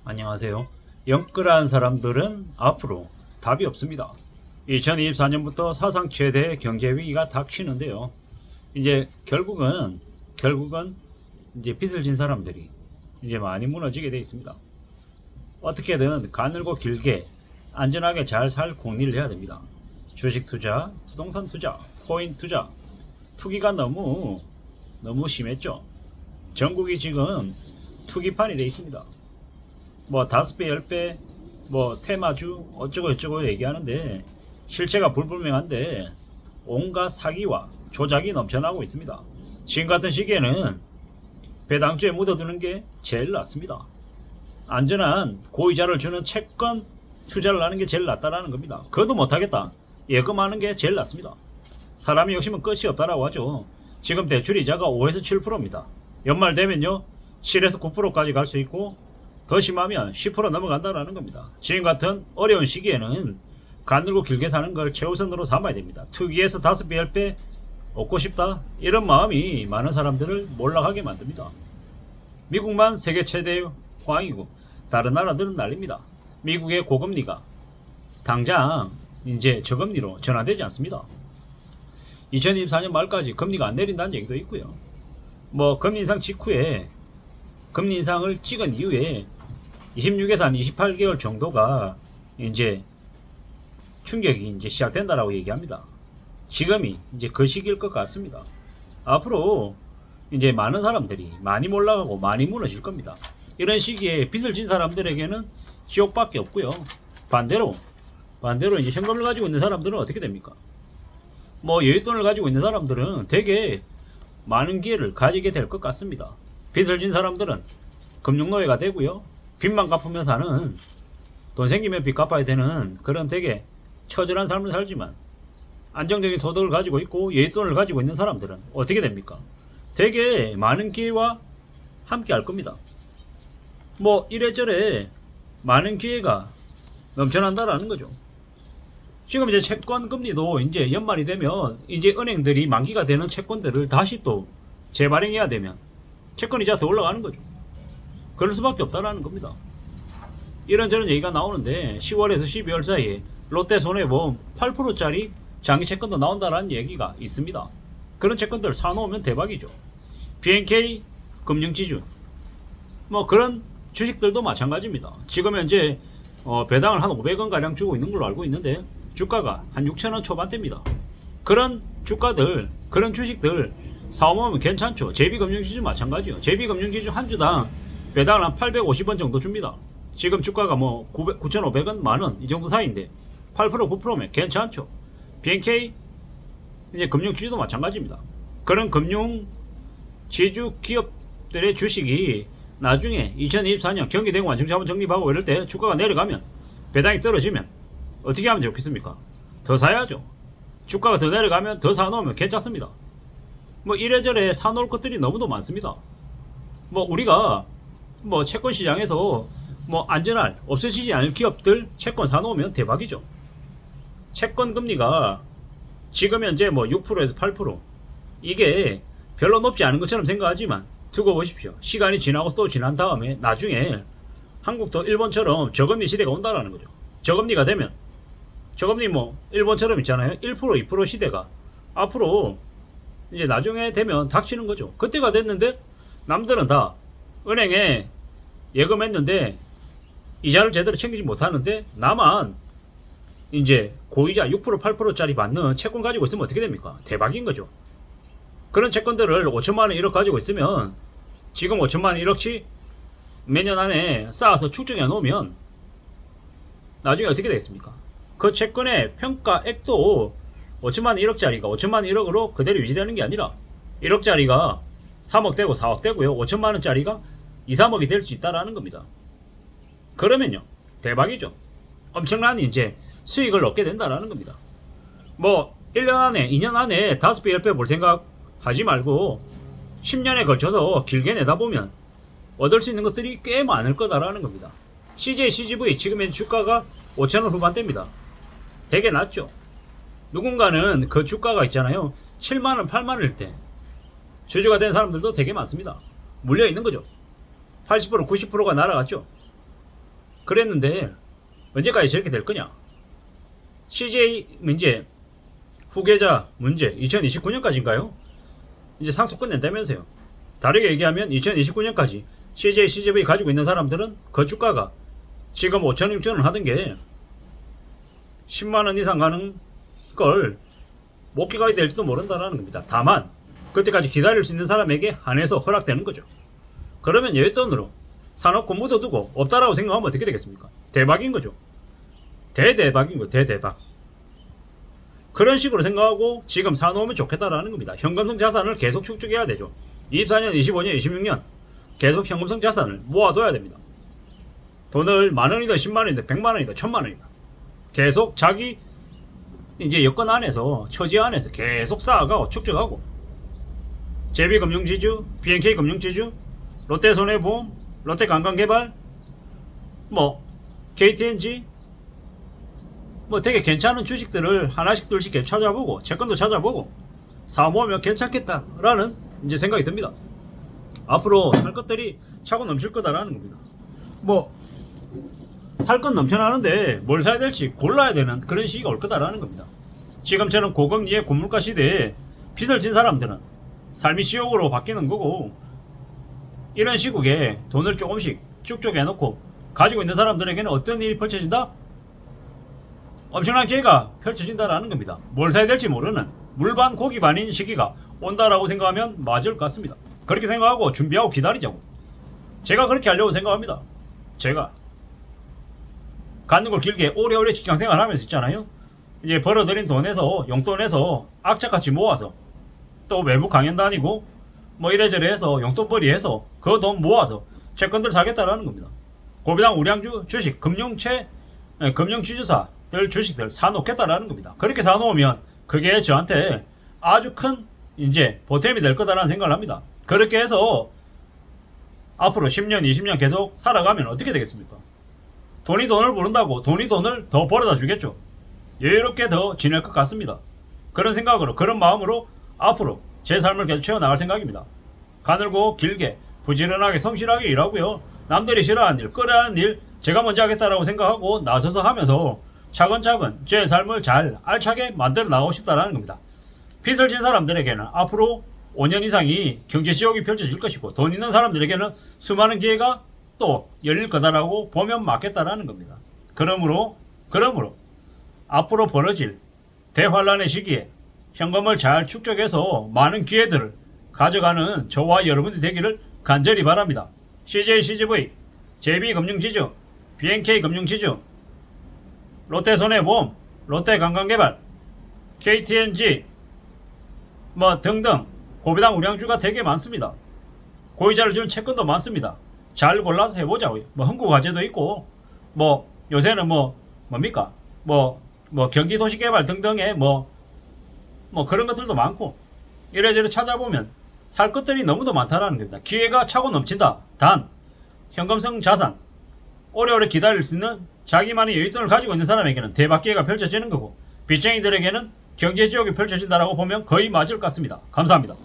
안녕하세요. 영끌한 사람들은 앞으로 답이 없습니다. 2024년부터 사상 최대 경제 위기가 닥치는데요. 이제 결국은 이제 빚을 진 사람들이 이제 많이 무너지게 돼 있습니다. 어떻게든 가늘고 길게 안전하게 잘 살 궁리를 해야 됩니다. 주식 투자, 부동산 투자, 코인 투자, 투기가 너무 심했죠. 전국이 지금 투기판이 돼 있습니다. 뭐 5배, 10배, 뭐 테마주 어쩌고 저쩌고 얘기하는데 실체가 불분명한데 온갖 사기와 조작이 넘쳐나고 있습니다. 지금 같은 시기에는 배당주에 묻어두는 게 제일 낫습니다. 안전한 고이자를 주는 채권 투자를 하는 게 제일 낫다라는 겁니다. 그것도 못하겠다. 예금하는 게 제일 낫습니다. 사람이 욕심은 끝이 없다라고 하죠. 지금 대출이자가 5에서 7%입니다. 연말 되면요 7에서 9%까지 갈 수 있고 더 심하면 10% 넘어간다라는 겁니다. 지금 같은 어려운 시기에는 가늘고 길게 사는 걸 최우선으로 삼아야 됩니다. 투기에서 5배, 10배 얻고 싶다 이런 마음이 많은 사람들을 몰락하게 만듭니다. 미국만 세계 최대의 황이고 다른 나라들은 난립니다. 미국의 고금리가 당장 이제 저금리로 전환되지 않습니다. 2024년 말까지 금리가 안 내린다는 얘기도 있고요. 뭐 금리 인상 직후에 금리 인상을 찍은 이후에 26에서 한 28개월 정도가 이제 충격이 이제 시작된다라고 얘기합니다. 지금이 이제 그 시기일 것 같습니다. 앞으로 이제 많은 사람들이 많이 몰락하고 많이 무너질 겁니다. 이런 시기에 빚을 진 사람들에게는 지옥밖에 없고요. 반대로 이제 현금을 가지고 있는 사람들은 어떻게 됩니까? 뭐 여윳돈을 가지고 있는 사람들은 되게 많은 기회를 가지게 될 것 같습니다. 빚을 진 사람들은 금융노예가 되고요. 빚만 갚으며 사는, 돈 생기면 빚 갚아야 되는 그런 되게 처절한 삶을 살지만 안정적인 소득을 가지고 있고 여윳돈을 가지고 있는 사람들은 어떻게 됩니까? 되게 많은 기회와 함께 할 겁니다. 뭐 이래저래 많은 기회가 넘쳐난다라는 거죠. 지금 이제 채권 금리도 이제 연말이 되면 이제 은행들이 만기가 되는 채권들을 다시 또 재발행해야 되면 채권 이자 더 올라가는 거죠. 그럴 수밖에 없다라는 겁니다. 이런저런 얘기가 나오는데 10월에서 12월 사이에 롯데 손해보험 8%짜리 장기 채권도 나온다라는 얘기가 있습니다. 그런 채권들 사놓으면 대박이죠. BNK 금융지주 뭐 그런 주식들도 마찬가지입니다. 지금 현재 배당을 한 500원 가량 주고 있는 걸로 알고 있는데 주가가 한 6,000원 초반대입니다. 그런 주가들, 그런 주식들 사오면 괜찮죠. JB금융지주 마찬가지요. JB금융지주 한 주당 배당을 한 850원 정도 줍니다. 지금 주가가 뭐 9,500원, 만원 이 정도 사이인데 8% 9%면 괜찮죠. BNK 이제 금융지주도 마찬가지입니다. 그런 금융지주 기업들의 주식이 나중에 2024년 경기대응 완충자본 적립하고 이럴 때 주가가 내려가면 배당이 떨어지면 어떻게 하면 좋겠습니까? 더 사야죠. 주가가 더 내려가면 더 사놓으면 괜찮습니다. 뭐 이래저래 사놓을 것들이 너무도 많습니다. 뭐 우리가 뭐 채권 시장에서 뭐 안전할 없어지지 않을 기업들 채권 사놓으면 대박이죠. 채권 금리가 지금 현재 뭐 6%에서 8% 이게 별로 높지 않은 것처럼 생각하지만 두고 보십시오. 시간이 지나고 또 지난 다음에 나중에 한국도 일본처럼 저금리 시대가 온다라는 거죠. 저금리가 되면 저금리 뭐 일본처럼 있잖아요. 1% 2% 시대가 앞으로 이제 나중에 되면 닥치는 거죠. 그때가 됐는데 남들은 다 은행에 예금했는데 이자를 제대로 챙기지 못하는데 나만 이제 고이자 6% 8%짜리 받는 채권 가지고 있으면 어떻게 됩니까? 대박인 거죠. 그런 채권들을 5천만원 1억 가지고 있으면 지금 5천만원 1억치 매년 안에 쌓아서 축적해 놓으면 나중에 어떻게 되겠습니까? 그 채권의 평가액도 5천만 1억짜리가 5천만 1억으로 그대로 유지되는 게 아니라 1억짜리가 3억 되고 4억 되고요. 5천만 원짜리가 2, 3억이 될 수 있다라는 겁니다. 그러면요 대박이죠. 엄청난 이제 수익을 얻게 된다라는 겁니다. 뭐 1년 안에 2년 안에 5배 10배 볼 생각 하지 말고 10년에 걸쳐서 길게 내다보면 얻을 수 있는 것들이 꽤 많을 거다라는 겁니다. CJ, CGV 지금의 주가가 5,000원 후반대입니다. 되게 낮죠. 누군가는 그 주가가 있잖아요. 7만원, 8만원일 때 주주가 된 사람들도 되게 많습니다. 물려 있는 거죠. 80%, 90%가 날아갔죠. 그랬는데 언제까지 저렇게 될 거냐? CJ 이제 후계자 문제 2029년까지인가요? 이제 상속 끝낸다면서요. 다르게 얘기하면 2029년까지 CJ, CGV 가지고 있는 사람들은 그 주가가 지금 5천, 6천원 하던 게 10만원 이상 가는 걸 못 기가게 될지도 모른다는 겁니다. 다만 그때까지 기다릴 수 있는 사람에게 한해서 허락되는 거죠. 그러면 여윳돈으로 사놓고 묻어두고 없다라고 생각하면 어떻게 되겠습니까? 대박인 거죠. 대대박인 거죠. 대대박. 그런 식으로 생각하고 지금 사놓으면 좋겠다라는 겁니다. 현금성 자산을 계속 축적해야 되죠. 24년, 25년, 26년 계속 현금성 자산을 모아둬야 됩니다. 돈을 만원이든 10만원이든 100만원이든 1000만원이든 계속 자기 이제 여건 안에서 처지 안에서 계속 쌓아가고 축적하고 JB금융지주, BNK금융지주, 롯데손해보험, 롯데관광개발, 뭐 KTNG 뭐 되게 괜찮은 주식들을 하나씩 둘씩 찾아보고 채권도 찾아보고 사모으면 괜찮겠다라는 이제 생각이 듭니다. 앞으로 살 것들이 차고 넘칠 거다라는 겁니다. 뭐 살 건 넘쳐나는데 뭘 사야 될지 골라야 되는 그런 시기가 올 거다라는 겁니다. 지금처럼 고금리의 고물가 시대에 빚을 진 사람들은 삶이 지옥으로 바뀌는 거고, 이런 시국에 돈을 조금씩 축적해 놓고 가지고 있는 사람들에게는 어떤 일이 펼쳐진다? 엄청난 기회가 펼쳐진다라는 겁니다. 뭘 사야 될지 모르는 물반 고기반인 시기가 온다라고 생각하면 맞을 것 같습니다. 그렇게 생각하고 준비하고 기다리자고. 제가 그렇게 하려고 생각합니다. 제가 가는 걸 길게 오래오래 직장생활 하면서 있잖아요. 이제 벌어들인 돈에서 용돈에서 악착같이 모아서 또 외부 강연 다니고 뭐 이래저래 해서 용돈벌이 해서 그 돈 모아서 채권들 사겠다라는 겁니다. 고비당 우량주 주식 금융지주사들 주식들 사놓겠다라는 겁니다. 그렇게 사놓으면 그게 저한테 아주 큰 이제 보탬이 될 거다라는 생각을 합니다. 그렇게 해서 앞으로 10년 20년 계속 살아가면 어떻게 되겠습니까? 돈이 돈을 부른다고 돈이 돈을 더 벌어다 주겠죠. 여유롭게 더 지낼 것 같습니다. 그런 생각으로 그런 마음으로 앞으로 제 삶을 계속 채워나갈 생각입니다. 가늘고 길게 부지런하게 성실하게 일하고요. 남들이 싫어하는 일, 꺼려하는 일 제가 먼저 하겠다라고 생각하고 나서서 하면서 차근차근 제 삶을 잘 알차게 만들어 나가고 싶다라는 겁니다. 빚을 진 사람들에게는 앞으로 5년 이상이 경제지옥이 펼쳐질 것이고, 돈 있는 사람들에게는 수많은 기회가 또 열릴 거다라고 보면 맞겠다라는 겁니다. 그러므로 앞으로 벌어질 대환란의 시기에 현금을 잘 축적해서 많은 기회들을 가져가는 저와 여러분이 되기를 간절히 바랍니다. CJ, CGV, JB금융지주, BNK금융지주, 롯데손해보험, 롯데관광개발, KTNG 뭐 등등 고비당 우량주가 되게 많습니다. 고이자를 준 채권도 많습니다. 잘 골라서 해보자고요. 뭐 흥국화재도 있고 뭐 요새는 뭡니까 경기도시개발 등등의 뭐 그런 것들도 많고 이래저래 찾아보면 살 것들이 너무도 많다라는 겁니다. 기회가 차고 넘친다. 단 현금성 자산 오래오래 기다릴 수 있는 자기만의 여윳돈을 가지고 있는 사람에게는 대박 기회가 펼쳐지는 거고, 빚쟁이들에게는 경제지옥이 펼쳐진다라고 보면 거의 맞을 것 같습니다. 감사합니다.